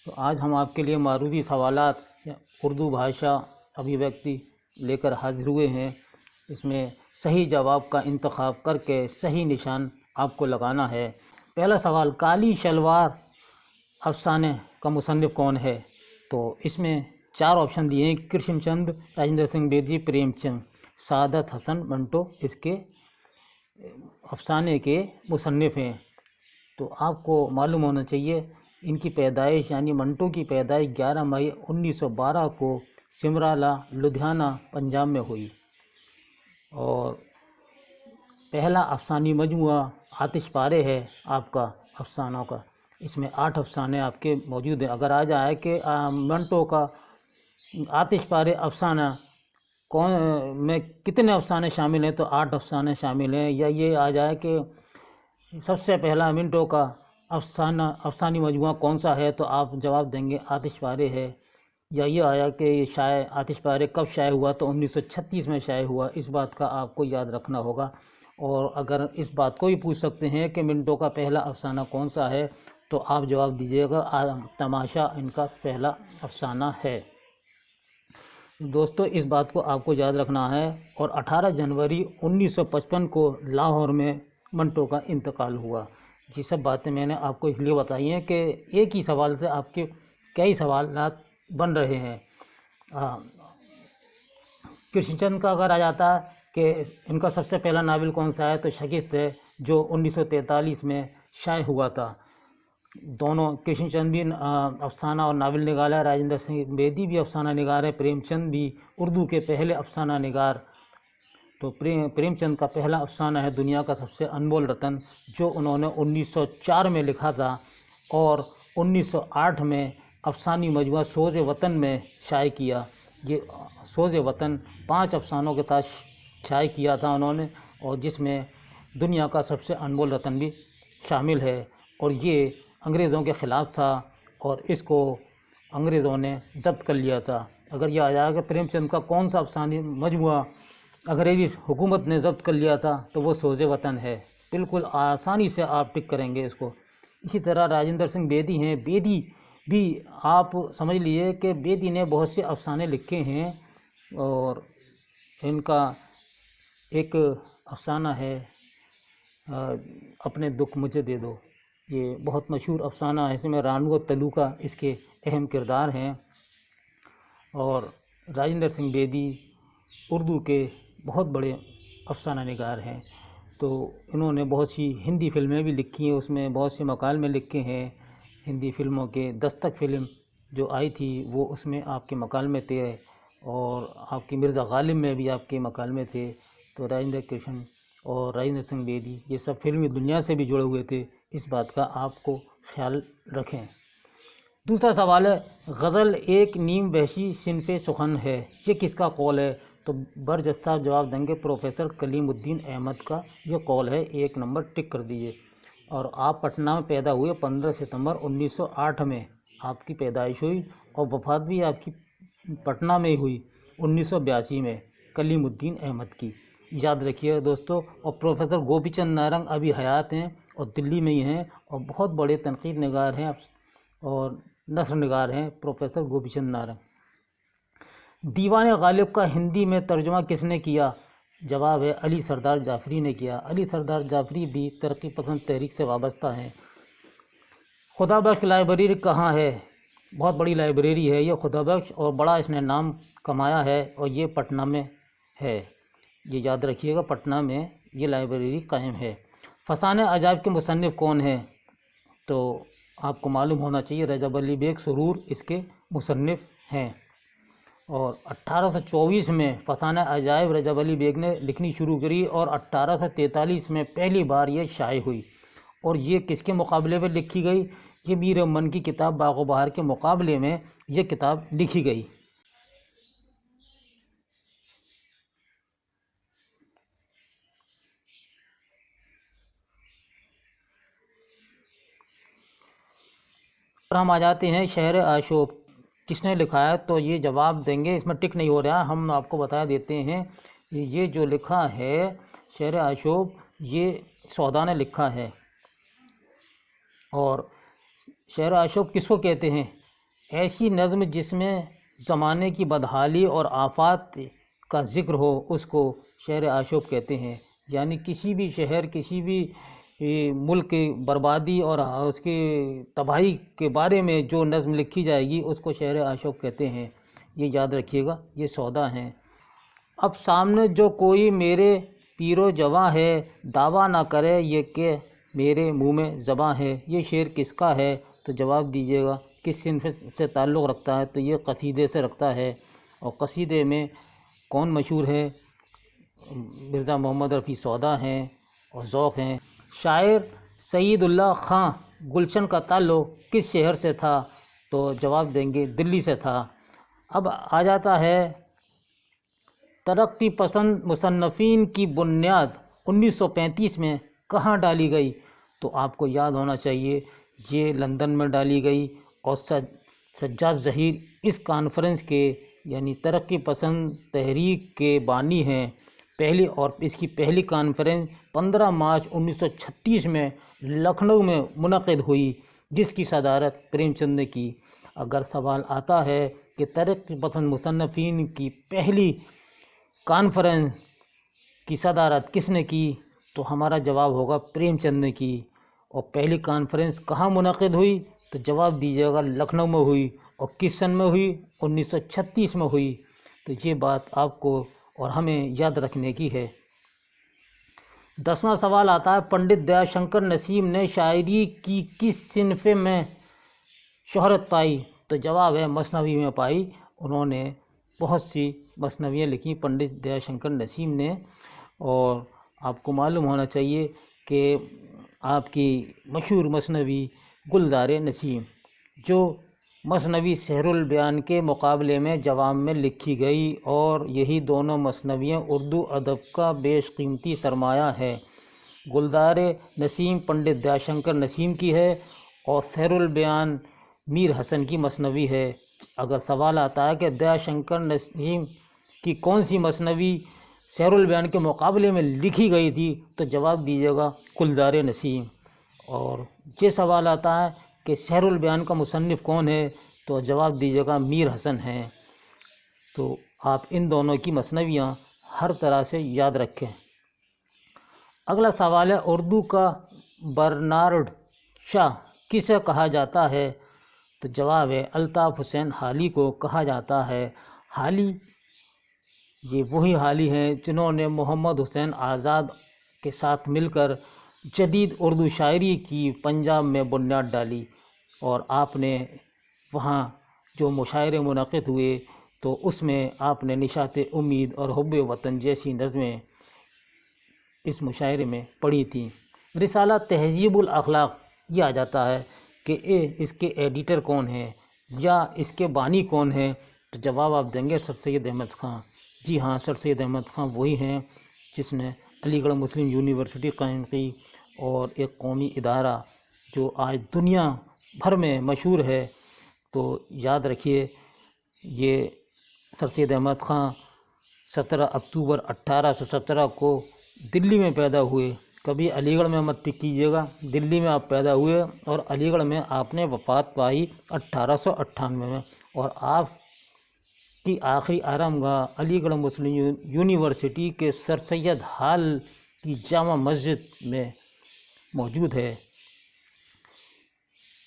تو آج ہم آپ کے لیے معروضی سوالات اردو بھاشا ابھیویکتی لے کر حاضر ہوئے ہیں۔ اس میں صحیح جواب کا انتخاب کر کے صحیح نشان آپ کو لگانا ہے۔ پہلا سوال، کالی شلوار افسانے کا مصنف کون ہے؟ تو اس میں 4 آپشن دیے ہیں: کرشن چند، راجندر سنگھ بیدی، پریم چند، سعادت حسن منٹو اس کے افسانے کے مصنف ہیں۔ تو آپ کو معلوم ہونا چاہیے ان کی پیدائش یعنی منٹو کی پیدائش 11 مئی 1912 کو سمرالا لدھیانہ پنجاب میں ہوئی، اور پہلا افسانی مجموعہ آتش پارے ہے آپ کا افسانوں کا۔ اس میں 8 افسانے آپ کے موجود ہیں۔ اگر آ جائے کہ منٹو کا آتش پارے افسانہ کون میں کتنے افسانے شامل ہیں، تو 8 افسانے شامل ہیں، یا یہ آ جائے کہ سب سے پہلا منٹو کا افسانی مجموعہ کون سا ہے، تو آپ جواب دیں گے آتش پارے ہے۔ یا یہ آیا کہ یہ شائع آتش پارے کب شائع ہوا، تو 1936 میں شائع ہوا۔ اس بات کا آپ کو یاد رکھنا ہوگا۔ اور اگر اس بات کو بھی پوچھ سکتے ہیں کہ منٹو کا پہلا افسانہ کون سا ہے، تو آپ جواب دیجیے گا تماشا ان کا پہلا افسانہ ہے۔ دوستو اس بات کو آپ کو یاد رکھنا ہے۔ اور 18 جنوری 1955 کو لاہور میں منٹو کا انتقال ہوا۔ یہ سب باتیں میں نے آپ کو اس لیے بتائی ہیں کہ ایک ہی سوال سے آپ کے کئی سوالات بن رہے ہیں۔ کرشن چند کا اگر آ جاتا ہے کہ ان کا سب سے پہلا ناول کون سا ہے، تو شگست ہے، جو 1943 میں شائع ہوا تھا۔ دونوں کرشن چند بھی افسانہ اور ناول نگار ہے، راجندر سنگھ بیدی بھی افسانہ نگار ہے، پریم چند بھی اردو کے پہلے افسانہ نگار۔ تو پریم چند کا پہلا افسانہ ہے دنیا کا سب سے انمول رتن، جو انہوں نے 1904 میں لکھا تھا، اور 1908 میں افسانی مجموعہ سوز وطن میں شائع کیا۔ یہ سوز وطن 5 افسانوں کے ساتھ شائع کیا تھا انہوں نے، اور جس میں دنیا کا سب سے انمول رتن بھی شامل ہے۔ اور یہ انگریزوں کے خلاف تھا، اور اس کو انگریزوں نے ضبط کر لیا تھا۔ اگر یہ آ جائے کہ پریم چند کا کون سا افسانی مجموعہ انگریزی حکومت نے ضبط کر لیا تھا، تو وہ سوز وطن ہے۔ بالکل آسانی سے آپ ٹک کریں گے اس کو۔ اسی طرح راجندر سنگھ بیدی ہیں، بیدی بھی آپ سمجھ لیے کہ بیدی نے بہت سے افسانے لکھے ہیں، اور ان کا ایک افسانہ ہے اپنے دکھ مجھے دے دو۔ یہ بہت مشہور افسانہ ہے، اس میں رانو اور تلوکا اس کے اہم کردار ہیں۔ اور راجندر سنگھ بیدی اردو کے بہت بڑے افسانہ نگار ہیں۔ تو انہوں نے بہت سی ہندی فلمیں بھی لکھی ہیں، اس میں بہت سے مکالمے لکھے ہیں ہندی فلموں کے۔ دستک فلم جو آئی تھی وہ اس میں آپ کے مکالمے تھے، اور آپ کی مرزا غالب میں بھی آپ کے مکالمے تھے۔ تو راجندر کرشن اور راجندر سنگھ بیدی یہ سب فلمی دنیا سے بھی جڑے ہوئے تھے، اس بات کا آپ کو خیال رکھیں۔ دوسرا سوال ہے، غزل ایک نیم وحشی صنف سخن ہے، یہ کس کا قول ہے؟ تو برجستہ جواب دیں گے پروفیسر کلیم الدین احمد کا یہ قول ہے۔ 1 نمبر ٹک کر دیجیے۔ اور آپ پٹنہ میں پیدا ہوئے، 15 ستمبر 1908 میں آپ کی پیدائش ہوئی، اور وفات بھی آپ کی پٹنہ میں ہوئی 1982 میں، کلیم الدین احمد کی۔ یاد رکھیے دوستو۔ اور پروفیسر گوپی چند نارنگ ابھی حیات ہیں اور دلی میں ہی ہیں، اور بہت بڑے تنقید نگار ہیں اور نثر نگار ہیں پروفیسر گوپی چند نارنگ۔ دیوان غالب کا ہندی میں ترجمہ کس نے کیا؟ جواب ہے علی سردار جعفری نے کیا۔ علی سردار جعفری بھی ترقی پسند تحریک سے وابستہ ہیں۔ خدا بخش لائبریری کہاں ہے؟ بہت بڑی لائبریری ہے یہ خدا بخش، اور بڑا اس نے نام کمایا ہے، اور یہ پٹنہ میں ہے۔ یہ یاد رکھیے گا، پٹنہ میں یہ لائبریری قائم ہے۔ فسانہ عجائب کے مصنف کون ہیں؟ تو آپ کو معلوم ہونا چاہیے رجب علی بیگ سرور اس کے مصنف ہیں۔ اور 1824 میں فسانہ عجائب رجب علی بیگ نے لکھنی شروع کری، اور 1843 میں پہلی بار یہ شائع ہوئی۔ اور یہ کس کے مقابلے میں لکھی گئی؟ یہ میر من کی کتاب باغ و بہار کے مقابلے میں یہ کتاب لکھی گئی۔ ہم آ جاتے ہیں شہر آشوب کس نے لکھا ہے؟ تو یہ جواب دیں گے، اس میں ٹک نہیں ہو رہا، ہم آپ کو بتا دیتے ہیں۔ یہ جو لکھا ہے شہر آشوب، یہ سودا نے لکھا ہے۔ اور شہر آشوب کس کو کہتے ہیں؟ ایسی نظم جس میں زمانے کی بدحالی اور آفات کا ذکر ہو اس کو شعر آشوب کہتے ہیں۔ یعنی کسی بھی شہر، کسی بھی ملک کی بربادی اور اس کی تباہی کے بارے میں جو نظم لکھی جائے گی اس کو شعر آشوب کہتے ہیں۔ یہ یاد رکھیے گا، یہ سودا ہیں۔ اب سامنے جو کوئی میرے پیرو جواں ہے، دعویٰ نہ کرے یہ کہ میرے منہ میں زباں ہے۔ یہ شعر کس کا ہے تو جواب دیجیے گا کس صنف سے تعلق رکھتا ہے، تو یہ قصیدے سے رکھتا ہے۔ اور قصیدے میں کون مشہور ہے؟ مرزا محمد رفیع سودا ہیں اور ذوق ہیں۔ شاعر سعید اللہ خاں گلشن کا تعلق کس شہر سے تھا تو جواب دیں گے دلی سے تھا۔ اب آ جاتا ہے ترقی پسند مصنفین کی بنیاد 1935 میں کہاں ڈالی گئی، تو آپ کو یاد ہونا چاہیے یہ لندن میں ڈالی گئی۔ اور سجاد ظہیر اس کانفرنس کے یعنی ترقی پسند تحریک کے بانی ہیں۔ اور اس کی پہلی کانفرنس 15 مارچ 1936 میں لکھنؤ میں منعقد ہوئی، جس کی صدارت پریم چند نے کی۔ اگر سوال آتا ہے کہ ترقی پسند مصنفین کی پہلی کانفرنس کی صدارت کس نے کی، تو ہمارا جواب ہوگا پریم چند نے کی۔ اور پہلی کانفرنس کہاں منعقد ہوئی تو جواب دیجیے گا لکھنؤ میں ہوئی۔ اور کس سن میں ہوئی؟ 1936 میں ہوئی۔ تو یہ بات آپ کو اور ہمیں یاد رکھنے کی ہے۔ 10واں سوال آتا ہے پنڈت دیا شنکر نسیم نے شاعری کی کس صنف میں شہرت پائی، تو جواب ہے مثنوی میں پائی۔ انہوں نے بہت سی مثنویاں لکھی پنڈت دیا شنکر نسیم نے۔ اور آپ کو معلوم ہونا چاہیے کہ آپ کی مشہور مثنوی گلزار نسیم، جو مثنوی سحر البیان کے مقابلے میں جوام میں لکھی گئی، اور یہی دونوں مثنویاں اردو ادب کا بیش قیمتی سرمایہ ہے۔ گلزار نسیم پنڈت دیا شنکر نسیم کی ہے اور سحر البیان میر حسن کی مثنوی ہے۔ اگر سوال آتا ہے کہ دیا شنکر نسیم کی کون سی مثنوی سحر البیان کے مقابلے میں لکھی گئی تھی، تو جواب دیجیے گا گلزار نسیم۔ اور یہ سوال آتا ہے کہ سحر البیان کا مصنف کون ہے، تو جواب دیجیے گا میر حسن ہیں۔ تو آپ ان دونوں کی مثنویاں ہر طرح سے یاد رکھیں۔ اگلا سوال ہے اردو کا برنارڈ شاہ کسے کہا جاتا ہے، تو جواب ہے الطاف حسین حالی کو کہا جاتا ہے۔ حالی یہ وہی حالی ہیں جنہوں نے محمد حسین آزاد کے ساتھ مل کر جدید اردو شاعری کی پنجاب میں بنیاد ڈالی۔ اور آپ نے وہاں جو مشاعرے منعقد ہوئے تو اس میں آپ نے نشاط امید اور حب وطن جیسی نظمیں اس مشاعرے میں پڑھی تھیں۔ رسالہ تہذیب الاخلاق یہ آ جاتا ہے کہ اس کے ایڈیٹر کون ہیں یا اس کے بانی کون ہیں، تو جواب آپ دیں گے سر سید احمد خاں۔ جی ہاں، سر سید احمد خاں وہی ہیں جس نے علی گڑھ مسلم یونیورسٹی قائم کی، اور ایک قومی ادارہ جو آج دنیا بھر میں مشہور ہے۔ تو یاد رکھیے یہ سر سید احمد خاں 17 اکتوبر 1817 کو دلی میں پیدا ہوئے۔ کبھی علی گڑھ میں مت پک کیجیے گا، دلی میں آپ پیدا ہوئے اور علی گڑھ میں آپ نے وفات پائی 1898 میں۔ اور آپ کی آخری آرام گاہ علی گڑھ مسلم یونیورسٹی کے سر سید ہال کی جامع مسجد میں موجود ہے۔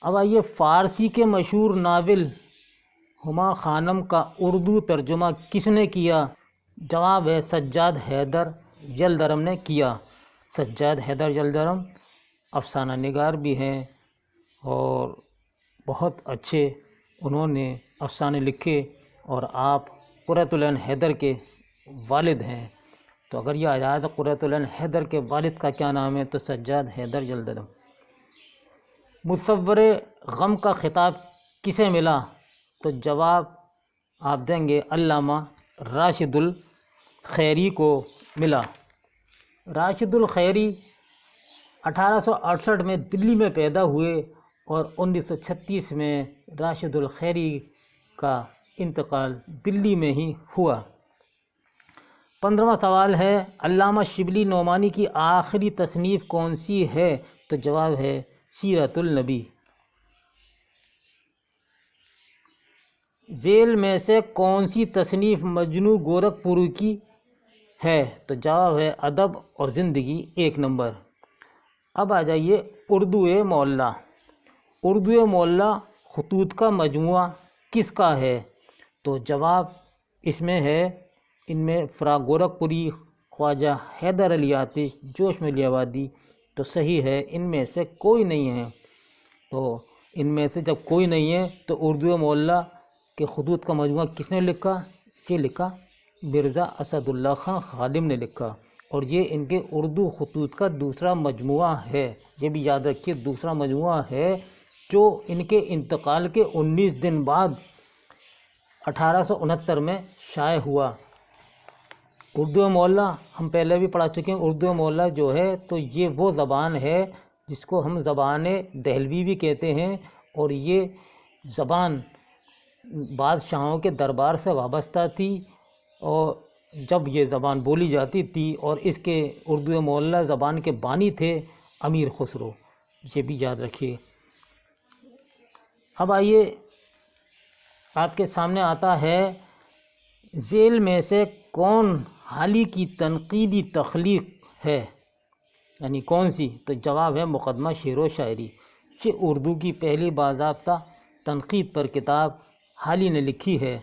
اب آئیے فارسی کے مشہور ناول ہما خانم کا اردو ترجمہ کس نے کیا؟ جواب ہے سجاد حیدر یلدرم نے کیا۔ سجاد حیدر یلدرم افسانہ نگار بھی ہیں اور بہت اچھے انہوں نے افسانے لکھے، اور آپ قرۃ العین حیدر کے والد ہیں۔ تو اگر یہ آ جائے تو قرۃ العین حیدر کے والد کا کیا نام ہے، تو سجاد حیدر یلدرم۔ مصور غم کا خطاب کسے ملا، تو جواب آپ دیں گے علامہ راشد الخیری کو ملا۔ راشد الخیری 1868 میں دلی میں پیدا ہوئے اور 1936 میں راشد الخیری کا انتقال دلی میں ہی ہوا۔ 15واں سوال ہے علامہ شبلی نعمانی کی آخری تصنیف کون سی ہے، تو جواب ہے سیرت النبی۔ ذیل میں سے کون سی تصنیف مجنو گورکھپوری کی ہے؟ تو جواب ہے ادب اور زندگی 1 نمبر۔ اب آ جائیے اردو معلیٰ۔ اردو معلیٰ خطوط کا مجموعہ کس کا ہے؟ تو جواب اس میں ہے، ان میں فراق گورکھپوری، خواجہ حیدر علی آتش، جوش ملی آبادی۔ تو صحیح ہے، ان میں سے کوئی نہیں ہے۔ تو ان میں سے جب کوئی نہیں ہے تو اردو معلیٰ کے خطوط کا مجموعہ کس نے لکھا؟ یہ لکھا مرزا اسد اللہ خان خادم نے لکھا، اور یہ ان کے اردو خطوط کا دوسرا مجموعہ ہے۔ یہ بھی یاد رکھیے، دوسرا مجموعہ ہے جو ان کے انتقال کے 19 دن بعد 1869 میں شائع ہوا۔ اردو معلیٰ ہم پہلے بھی پڑھا چکے ہیں۔ اردو معلیٰ جو ہے تو یہ وہ زبان ہے جس کو ہم زبان دہلوی بھی کہتے ہیں، اور یہ زبان بادشاہوں کے دربار سے وابستہ تھی، اور جب یہ زبان بولی جاتی تھی، اور اس کے اردو معلیٰ زبان کے بانی تھے امیر خسرو، یہ بھی یاد رکھیے۔ اب آئیے آپ کے سامنے آتا ہے، ذیل میں سے کون حالی کی تنقیدی تخلیق ہے؟ یعنی کون سی؟ تو جواب ہے مقدمہ شعر و شاعری۔ یہ اردو کی پہلی باضابطہ تنقید پر کتاب حالی نے لکھی ہے۔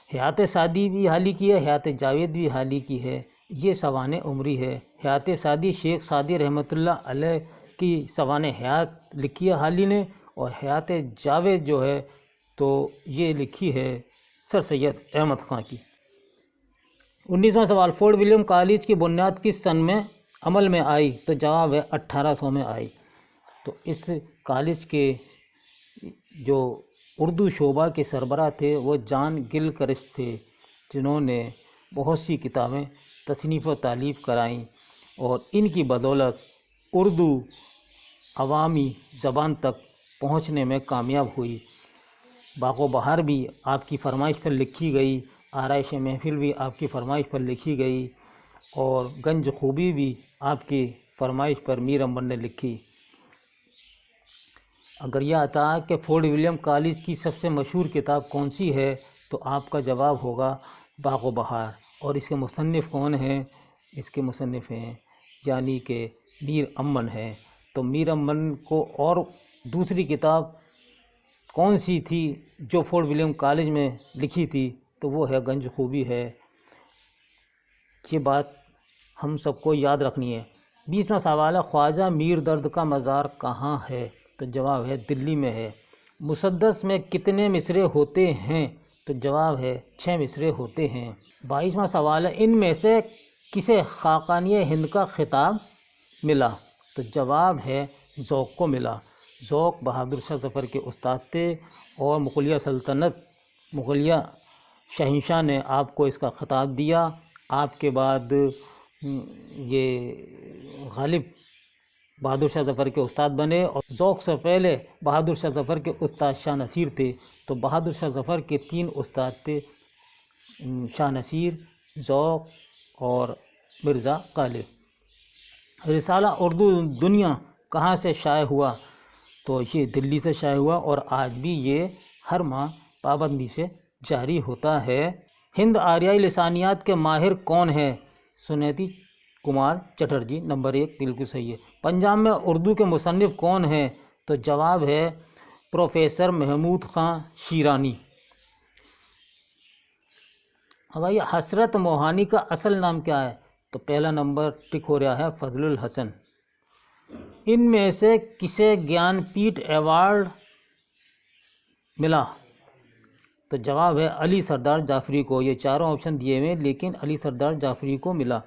حیات سعدی بھی حالی کی ہے، حیات جاوید بھی حالی کی ہے۔ یہ سوانح عمری ہے۔ حیات سعدی شیخ سعدی رحمۃ اللہ علیہ کی سوانح حیات لکھی ہے حالی نے، اور حیات جاوید جو ہے تو یہ لکھی ہے سر سید احمد خان کی۔ 19واں سوال، فورٹ ولیم کالج کی بنیاد کس سن میں عمل میں آئی؟ تو جواب ہے 1800 میں آئی۔ تو اس کالج کے جو اردو شعبہ کے سربراہ تھے وہ جان گلکرسٹ تھے، جنہوں نے بہت سی کتابیں تصنیف و تالیف کرائیں، اور ان کی بدولت اردو عوامی زبان تک پہنچنے میں کامیاب ہوئی۔ باغ و بہار بھی آپ کی فرمائش پر لکھی گئی، آرائش محفل بھی آپ کی فرمائش پر لکھی گئی، اور گنج خوبی بھی آپ کی فرمائش پر میر امن نے لکھی۔ اگر یہ آتا کہ فورٹ ولیم کالج کی سب سے مشہور کتاب کون سی ہے تو آپ کا جواب ہوگا باغ و بہار۔ اور اس کے مصنف کون ہیں؟ اس کے مصنف ہیں یعنی کہ میر امن ہے۔ تو میر امن کو اور دوسری کتاب کون سی تھی جو فورٹ ولیم کالج میں لکھی تھی؟ تو وہ ہے گنج خوبی ہے۔ یہ بات ہم سب کو یاد رکھنی ہے۔ 20واں سوال ہے، خواجہ میر درد کا مزار کہاں ہے؟ تو جواب ہے دلی میں ہے۔ مسدس میں کتنے مصرعے ہوتے ہیں؟ تو جواب ہے 6 مصرعے ہوتے ہیں۔ 22واں سوال ہے، ان میں سے کسے خاقانیہ ہند کا خطاب ملا؟ تو جواب ہے ذوق کو ملا۔ ذوق بہادر شاہ ظفر کے استاد تھے، اور مغلیہ سلطنت، مغلیہ شہنشاہ نے آپ کو اس کا خطاب دیا۔ آپ کے بعد یہ غالب بہادر شاہ ظفر کے استاد بنے، اور ذوق سے پہلے بہادر شاہ ظفر کے استاد شاہ نصیر تھے۔ تو بہادر شاہ ظفر کے 3 استاد تھے، شاہ نصیر، ذوق اور مرزا غالب۔ رسالہ اردو دنیا کہاں سے شائع ہوا؟ تو یہ دلی سے شائع ہوا، اور آج بھی یہ ہر ماہ پابندی سے جاری ہوتا ہے۔ ہند آریائی لسانیات کے ماہر کون ہیں؟ سنیتی کمار چٹرجی، نمبر 1 بالکل صحیح ہے۔ پنجاب میں اردو کے مصنف کون ہیں؟ تو جواب ہے پروفیسر محمود خان شیرانی۔ اب آئیے، حسرت موہانی کا اصل نام کیا ہے؟ تو پہلا نمبر ٹک ہو رہا ہے فضل الحسن۔ ان میں سے کسے گیان پیٹھ ایوارڈ ملا؟ تو جواب ہے علی سردار جعفری کو۔ یہ چاروں آپشن دیے ہوئے، لیکن علی سردار جعفری کو ملا۔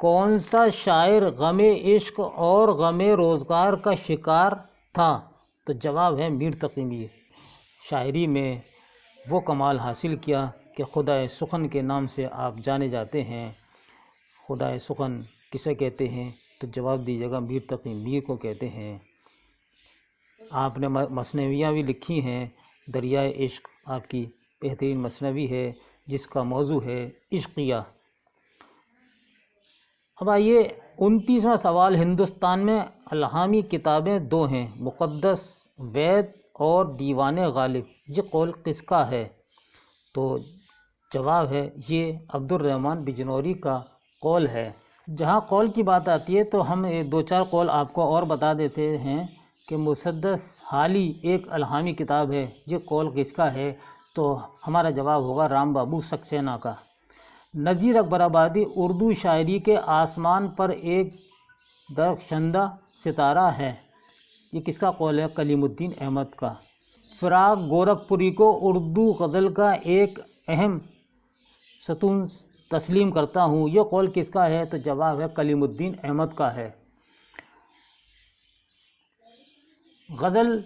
کون سا شاعر غم عشق اور غم روزگار کا شکار تھا؟ تو جواب ہے میر تقی میر۔ شاعری میں وہ کمال حاصل کیا کہ خدائے سخن کے نام سے آپ جانے جاتے ہیں۔ خدائے سخن کسے کہتے ہیں؟ تو جواب دیجیے گا میر تقی میر کو کہتے ہیں۔ آپ نے مثنویاں بھی لکھی ہیں۔ دریائے عشق آپ کی بہترین مثنوی ہے جس کا موضوع ہے عشقیہ۔ اب آئیے 29واں سوال، ہندوستان میں الہامی کتابیں 2 ہیں، مقدس وید اور دیوان غالب، یہ قول کس کا ہے؟ تو جواب ہے یہ عبد الرحمن بجنوری کا قول ہے۔ جہاں قول کی بات آتی ہے تو ہم دو چار قول آپ کو اور بتا دیتے ہیں کہ مسدس حالی ایک الہامی کتاب ہے، یہ قول کس کا ہے؟ تو ہمارا جواب ہوگا رام بابو سکسینہ کا۔ نذیر اکبر آبادی، اردو شاعری کے آسمان پر ایک درخشندہ ستارہ ہے، یہ کس کا قول ہے؟ کلیم الدین احمد کا۔ فراق گورکھپوری کو اردو غزل کا ایک اہم ستون تسلیم کرتا ہوں، یہ قول کس کا ہے؟ تو جواب ہے کلیم الدین احمد کا ہے۔ غزل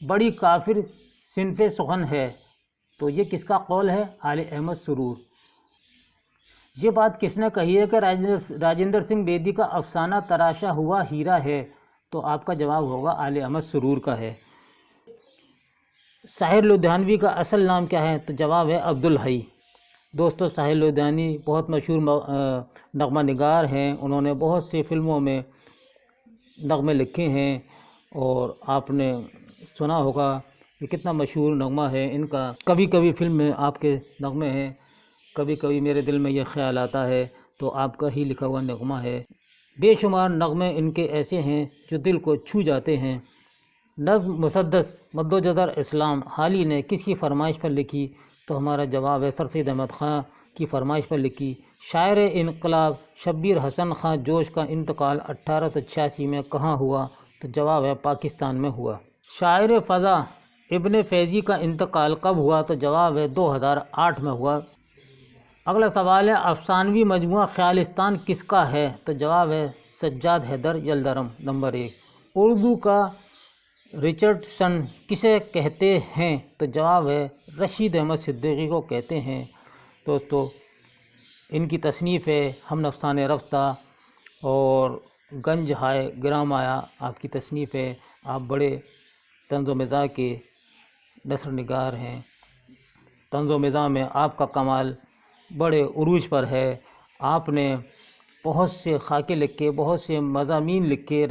بڑی کافر صنف سخن ہے، تو یہ کس کا قول ہے؟ آل احمد سرور۔ یہ بات کس نے کہی ہے کہ راجندر سنگھ بیدی کا افسانہ تراشا ہوا ہیرا ہے؟ تو آپ کا جواب ہوگا آل احمد سرور کا ہے۔ ساحر لدھیانوی کا اصل نام کیا ہے؟ تو جواب ہے عبدالحی۔ دوستو، ساحر لدھیانوی بہت مشہور نغمہ نگار ہیں، انہوں نے بہت سی فلموں میں نغمے لکھے ہیں اور آپ نے سنا ہوگا کہ کتنا مشہور نغمہ ہے ان کا۔ کبھی کبھی فلم میں آپ کے نغمے ہیں، کبھی کبھی میرے دل میں یہ خیال آتا ہے، تو آپ کا ہی لکھا ہوا نغمہ ہے۔ بے شمار نغمے ان کے ایسے ہیں جو دل کو چھو جاتے ہیں۔ نظم مسدس مد و جزر اسلام حالی نے کس کی فرمائش پر لکھی؟ تو ہمارا جواب ہے سر سید احمد خان کی فرمائش پر لکھی۔ شاعر انقلاب شبیر حسن خان جوش کا انتقال 1886 میں کہاں ہوا؟ تو جواب ہے پاکستان میں ہوا۔ شاعر فضا ابن فیضی کا انتقال کب ہوا؟ تو جواب ہے 2008 میں ہوا۔ اگلا سوال ہے افسانوی مجموعہ خیالستان کس کا ہے؟ تو جواب ہے سجاد حیدر یلدرم نمبر 1۔ اردو کا رچرڈسن کسے کہتے ہیں؟ تو جواب ہے رشید احمد صدیقی کو کہتے ہیں۔ دوستو، ان کی تصنیف ہے ہم نفسان رفتہ اور گنج ہائے گرام آیا، آپ کی تصنیف ہے۔ آپ بڑے طنز و مزاح کے نثر نگار ہیں، طنز و مزاح میں آپ کا کمال بڑے عروج پر ہے۔ آپ نے بہت سے خاکے لکھے، بہت سے مضامین لکھے،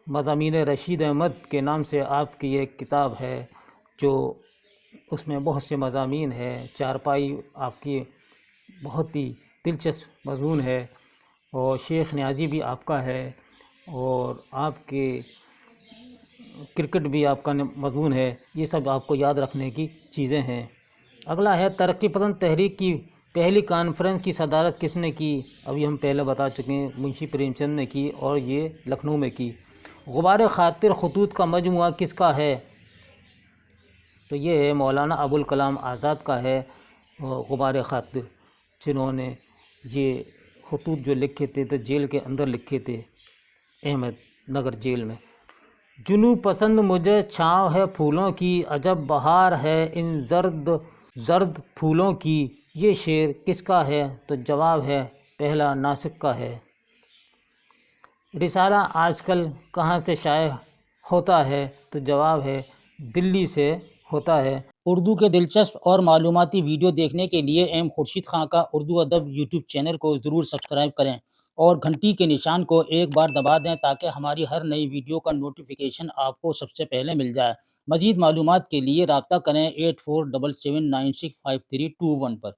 مضامین رشید احمد کے نام سے آپ کی ایک کتاب ہے جو اس میں بہت سے مضامین ہے۔ چارپائی آپ کی بہت ہی دلچسپ مضمون ہے، اور شیخ نیازی بھی آپ کا ہے، اور آپ کے کرکٹ بھی آپ کا مضمون ہے۔ یہ سب آپ کو یاد رکھنے کی چیزیں ہیں۔ اگلا ہے ترقی پسند تحریک کی پہلی کانفرنس کی صدارت کس نے کی؟ ابھی ہم پہلے بتا چکے ہیں، منشی پریم چند نے کی، اور یہ لکھنؤ میں کی۔ غبار خاطر خطوط کا مجموعہ کس کا ہے؟ تو یہ ہے مولانا ابوالکلام آزاد کا ہے غبار خاطر، جنہوں نے یہ خطوط جو لکھے تھے تو جیل کے اندر لکھے تھے، احمد نگر جیل میں۔ جنوں پسند مجھے چھاؤں ہے پھولوں کی، عجب بہار ہے ان زرد زرد پھولوں کی، یہ شعر کس کا ہے؟ تو جواب ہے پہلا ناسک کا ہے۔ رسالہ آج کل کہاں سے شائع ہوتا ہے؟ تو جواب ہے دلی سے ہوتا ہے۔ اردو کے دلچسپ اور معلوماتی ویڈیو دیکھنے کے لیے ایم خورشید خان کا اردو ادب یوٹیوب چینل کو ضرور سبسکرائب کریں اور گھنٹی کے نشان کو ایک بار دبا دیں تاکہ ہماری ہر نئی ویڈیو کا نوٹیفیکیشن آپ کو سب سے پہلے مل جائے۔ مزید معلومات کے لیے رابطہ کریں 8477965321 پر۔